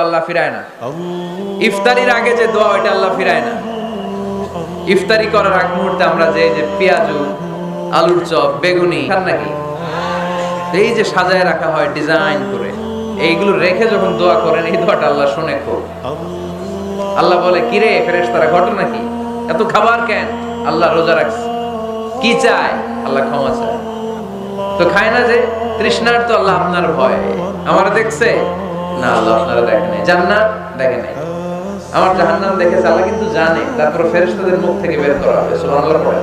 আল্লাহ ফিরায় না। ইফতারির আগে যে দোয়া ওইটা আল্লাহ ফিরায় না। ইফতারি করার আগ মুহূর্তে আমরা যে পেঁয়াজু, আলুর চপ, বেগুনি খান নাকি, এই যে সাজায় রাখা হয় ডিজাইন করে, এইগুলো রেখে যখন দোয়া করেন এই দোয়াটা আল্লাহ শুনে খুব। আল্লাহ বলে, কিরে ফেরেশতারা ঘটনা কি, এত খাবার কেন? আল্লাহ রোজা রাখছে। কি চায়? আল্লাহ ক্ষমা চায়। তো খায় না যে তৃষ্ণার, তো আল্লাহ আপনার ভয়। আমারা দেখছে না, আল্লাহ আপনারা দেখে নাই। জান্নাত দেখে নাই, আমার জাহান্নাম দেখেছে আল্লাহ কিন্তু জানে। তারপর ফেরেশতাদের মুখ থেকে বের করা হবে। সুবহানাল্লাহ পড়ে।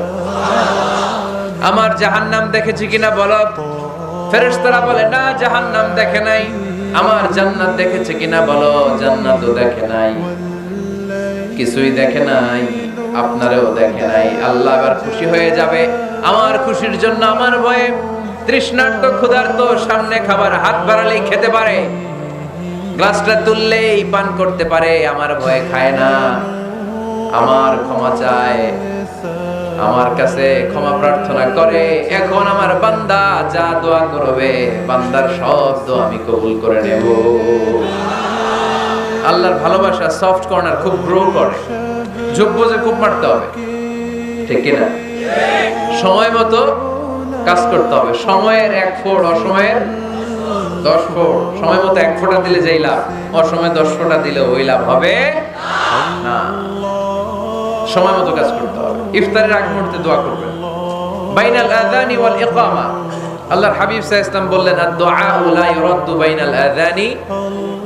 আমার জাহান্নাম দেখেছি কিনা বলো। ফেরেশতারা বলে না, জাহান্নাম দেখে নাই। আমার জান্নাত দেখেছে কিনা বলো, জান্নাতও দেখে নাই। কিছুই দেখে নাই, আপনারও দেখে নাই। আল্লাহ এবার খুশি হয়ে যাবে। আমার খুশির জন্য আমার ভয়ে তৃষ্ণার্ত ক্ষুধার্ত সামনে খাবার হাত বাড়ালেই খেতে পারে, গ্লাসটা তুললেই পান করতে পারে, আমার ভয়ে খায় না। আমার ক্ষমা চায়, আমার কাছে ক্ষমা প্রার্থনা করে। এখন আমার বান্দা যা দোয়া করবে, বান্দার সব দোয়া আমি কবুল করে নেব। আল্লাহর ভালোবাসা সফট কর্নার খুব গ্রো করে, যোগ্য যে খুব মারতে হবে, ঠিক কিনা? সময় মতো কাজ করতে হবে। সময়ের 1 ফোঁট, অসময়ের 10 ফোঁট। সময় মতো 1 ফোঁটা দিলে যেই লাভ, অসময়ে 10 ফোঁটা দিলে ওই লাভ হবে না। সময় মতো কাজ করতে হবে। ইফতারের আগ মুহূর্তে দোয়া করবেন। বাইনাল আযানি ওয়াল ইকামা, আল্লাহর হাবিব সাল্লাল্লাহু আলাইহি ওয়াসাল্লাম বললেন, আদ-দুআ লা ইউরাদ্দু বাইনাল আযানি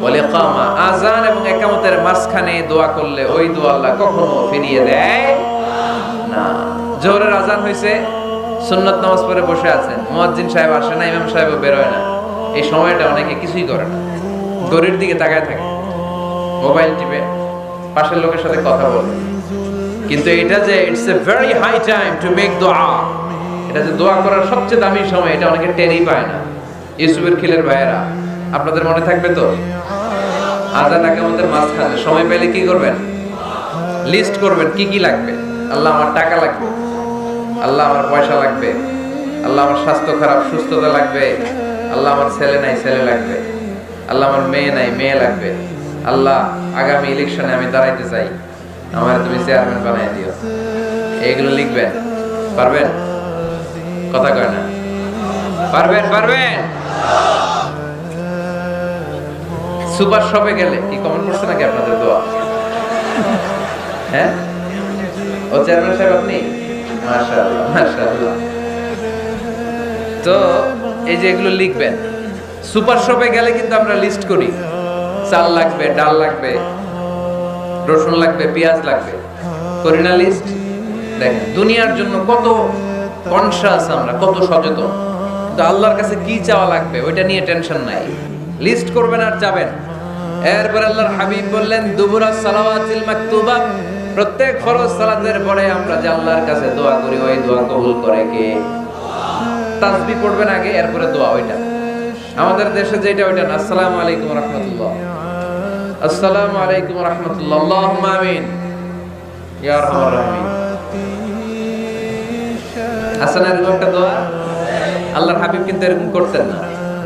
ওয়াল ইকামা। আযান এবং ইকামতের মাঝখানে দোয়া করলে ওই দোয়া আল্লাহ কখনো ফিরিয়ে দেয় না। জোহরের আযান হইছে, সুন্নাত নামাজ পড়ে বসে আছেন, মুয়াজ্জিন সাহেব আসে না, ইমাম সাহেবও বের হয় না। এই সময়টা অনেকে কিছুই করে না, ঘড়ির দিকে তাকায় থাকে, মোবাইল টিপে, পাশের লোকের সাথে কথা বলে। কিন্তু এটা যে it's a very high time to make দোয়া, এটা যে দোয়া করার সবচেয়ে দামি সময়, এটা অনেকে টেরই পায় না। ইউসুফের খিলের ভাইয়েরা, আপনাদের মনে থাকবে তো, আযান ইকামতের মাঝখানে সময় পেলে কি করবেন? লিস্ট করবেন কি কি লাগবে। আল্লাহ আমার টাকা লাগবে, আল্লাহ আমার পয়সা লাগবে, আল্লাহ আমার স্বাস্থ্য খারাপ, সুস্থতা লাগবে, আল্লাহ আমার ছেলে নাই, ছেলে লাগবে, আল্লাহ আমার মেয়ে নাই, মেয়ে লাগবে, আল্লাহ আগামী ইলেকশনে আমি দাঁড়াইতে চাই, আমার তুমি চেয়ারম্যান বানাই দিও। এইগুলো লিখবেন। পারবেন? কথা কয় না। পারবেন? পারবেন? সুপার শপে গেলে কি কমেন্ট করছে নাকি আপনাদের দোয়া? হ্যাঁ, ও চেয়ারম্যান সাহেব আপনি? মাশাআল্লাহ, মাশাআল্লাহ। তো এই যে এগুলো লিখবেন। সুপার শপে গেলে কিন্তু আমরা লিস্ট করি, চাল লাগবে, ডাল লাগবে, রসুন লাগবে, পেঁয়াজ লাগবে, করি না লিস্ট? দেখেন দুনিয়ার জন্য কত কনশাস আমরা, কত সচেতন। তো আল্লাহর কাছে কি চাওয়া লাগবে ওইটা নিয়ে টেনশন নাই, লিস্ট করবেন আর যাবেন। এরপর আল্লাহর হাবিব বললেন, দুবুরা সালাওয়াতিল মাকতুবা, প্রত্যেক ফরজ সালাতের পরে আমরা যে আল্লাহর কাছে দোয়া করি, ওই দোয়া কবুল করে কে? তাসবিহ পড়বেন আগে, এরপরে দোয়া। ওইটা আমাদের দেশে যেটা, ওইটা না। আসসালামু আলাইকুম ওয়া রাহমাতুল্লাহ, আসসালামু আলাইকুম ওয়া রাহমাতুল্লাহ, আল্লাহুম্মা আমিন ইয়া আরহামার রাহিমিন। আসলে এরকম একটা দোয়া আল্লাহর হাবিব কিন্তু এরকম করতেন না,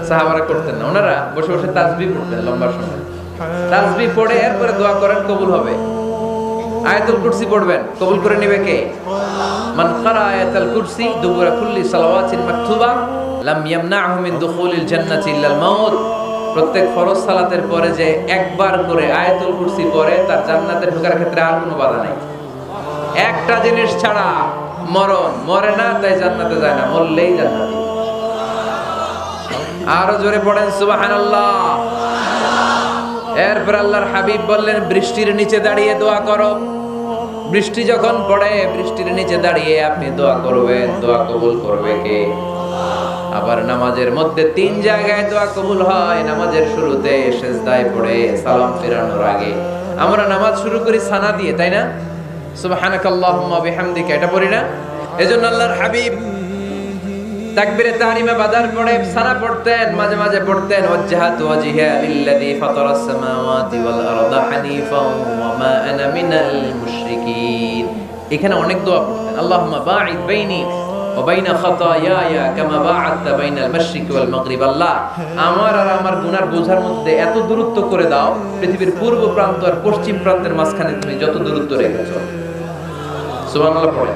সাহাবারা করতেন না। ওনারা বসে বসে তাসবিহ পড়তেন লম্বা সময়। তাসবিহ পড়ে এরপরে দোয়া করেন, কবুল হবে। আয়াতুল কুরসি পড়বেন, কবুল করে নেবে কে? মান ক্বারা আয়াতুল কুরসি দুবুরা কুল্লি সালাওয়াতিন মাকতুবা লাম ইয়ামনাহু মিন দুখুলিল জান্নাতি ইল্লাল মাউত। প্রত্যেক ফরজ সালাতের পরে যে একবার করে আয়াতুল কুরসি পড়ে, তার জান্নাতে ঢোকার ক্ষেত্রে আর কোনো বাধা নাই। একটা জিনিস ছাড়া, মরণ। মরে না তাই জান্নাতে যায় না, মরলেই জান্নাতি। আরো জোরে পড়েন সুবহানাল্লাহ। এরপর আল্লাহর হাবিব বললেন, বৃষ্টির নিচে দাঁড়িয়ে দোয়া করো। বৃষ্টি যখন পড়ে, বৃষ্টির নিচে দাঁড়িয়ে আপনি দোয়া করবেন, দোয়া কবুল করবে কে? আবার নামাজের মধ্যে 3 জায়গায় দোয়া কবুল হয়। নামাজের শুরুতে, সিজদায় পড়ে, সালাম ফেরানোর আগে। আমরা নামাজ শুরু করি সানা দিয়ে, তাই না? সুবহানাকাল্লাহুম্মা বিহামদিকা, এটা পড়ি না? এজন্য আল্লাহর হাবিব তাকবীরে তাহরিমে বাদার পড়ে সানা পড়তেন, মাঝে মাঝে পড়তেন ওয়াজহাতু ওয়াজহিয়া লিল্লাযী ফাতারাস সামাওয়াতি ওয়াল আরদা হানিফাও ওয়া মা আনা মিনাল মুশরিকিন। এখানে অনেক দোয়া পড়তেন। আল্লাহুম্মা বাঈদ বাইনি ওয়া বাইনা খাতায়ায়া কামা বা'আতা বাইনাল মাশরিকি ওয়াল মাগরিব। আল্লাহ, আমার আর আমার গুনার বোঝার মধ্যে এত দূরত্ব করে দাও, পৃথিবীর পূর্ব প্রান্ত আর পশ্চিম প্রান্তের মাঝখানে তুমি যত দূরত্ব রেখেছো। সুবহানাল্লাহ পড়ে।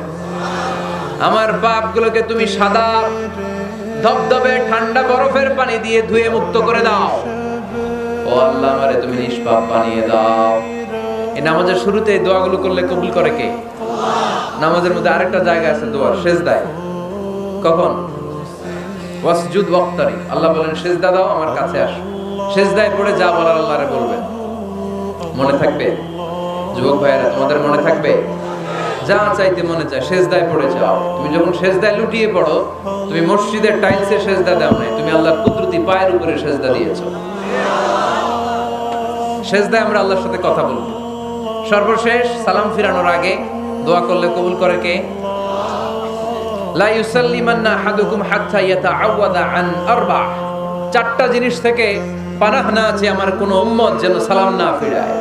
আমার পাপগুলোকে তুমি সাদা ধবধবে ঠান্ডা বরফের পানি দিয়ে ধুয়ে মুক্ত করে দাও। ও আল্লাহ, আমারে তুমি নিষ্পাপ বানিয়ে দাও। এই নামাজের শুরুতে এই দোয়াগুলো করলে কবুল করে কে? নামাজের মধ্যে আরেকটা জায়গা আছে দোয়ার, সেজদায়। কখন? ওয়াসজুদ ওয়াক্তারি। আল্লাহ বলেন সেজদা দাও, আমার কাছে আসো। সেজদায় পড়ে যা বলার আল্লাহরে বলবেন। মনে থাকবে যুবক ভাইয়েরা? তোমাদের মনে থাকবে? যা চাইতে মনে চায় সেজদায় পড়ে যাও। তুমি যখন সেজদায় লুটিয়ে পড়ো, তুমি মসজিদের টাইলসে সেজদা দাও নাই, তুমি আল্লাহর কুদরতি পায়ের উপরে সেজদা দিয়েছো। সেজদায় আমরা আল্লাহর সাথে কথা বলবো। সর্বশেষ সালাম ফিরানোর আগে দোয়া করলে কবুল করে কে? লা ইউসাল্লিমান্না আহাদুকুম হাত্তা ইয়াতাআওয়াদা আন আরবা'। চারটা জিনিস থেকে পানাহ না আছে আমার কোন উম্মত যেন সালাম না ফিরায়।